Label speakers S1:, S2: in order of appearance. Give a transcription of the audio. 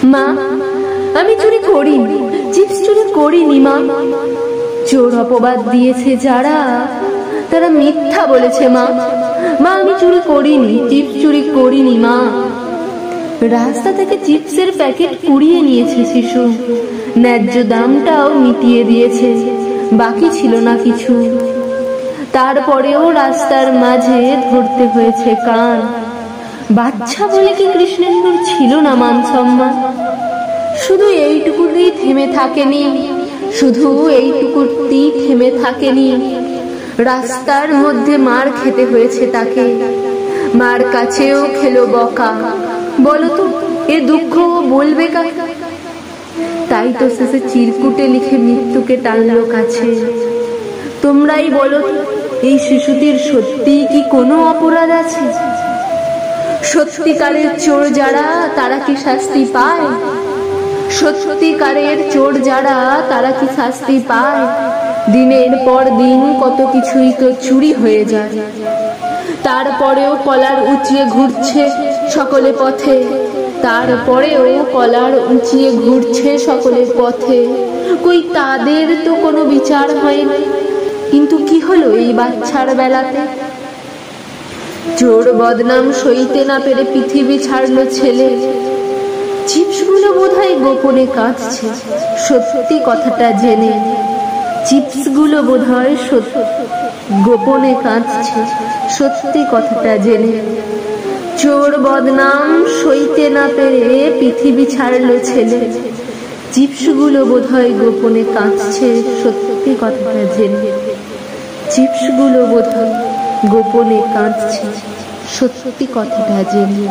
S1: মা, আমি চুরি করিনি, চিপস চুরি করিনি মা। চোর অপবাদ দিয়েছে যারা, তারা মিথ্যা বলেছে মা। মা, আমি চুরি করিনি, চিপস চুরি করিনি মা। রাস্তা থেকে চিপসের প্যাকেট কুড়িয়ে নিয়েছে শিশু, ন্যায্য দামটাও মিটিয়ে দিয়েছে, বাকি ছিল না কিছু। তারপরেও রাস্তার মাঝে ধরতে হয়েছে কান। বাচ্চা বলে কি কৃষ্ণেন্দুর ছিল না মান সম্মান? শুধু এইটুকুতেই থেমে থাকেনি, শুধু এইটুকুতেই থেমে থাকেনি। রাস্তার মধ্যে মার খেতে হয়েছে তাকে, মার কাছেও খেলো বকা। বলতো এ দুঃখ বলবে কাকে? তাই তো শেষে চিরকুটে লিখে মৃত্যুকে টানলো কাছে। তোমরাই বলো, এই শিশুটির সত্যিই কি কোনো অপরাধ আছে? সত্যিকারের চোর যারা, তারা কি শাস্তি পায়? সত্যিকারের চোর যারা, তারা কি শাস্তি পায়? দিনের পর দিন কত কিছুই তো চুরি হয়ে যায়, তারপরেও কলার উঁচিয়ে ঘুরছে সকলে পথে। তারপরেও কলার উঁচিয়ে ঘুরছে সকলের পথে। কই তাদের তো কোনো বিচার হয়নি। কিন্তু কি হলো এই বাচ্চার বেলাতে? চোর বদনাম সইতে না পেরে পৃথিবী ছাড়লো ছেলে। চিপসগুলো বোধহয় গোপনে কাঁদছে সত্যি কথাটা জেনে। চিপসগুলো বোধহয় গোপনে কাঁদছে সত্যি কথাটা জেনে। চোর বদনাম সইতে না পেরে পৃথিবী ছাড়লো ছেলে। চিপসগুলো বোধহয় গোপনে কাঁদছে সত্যি কথাটা জেনে। চিপসগুলো বোধহয় গোপনে কাঁদছে সত্যি কথাটা জেনে।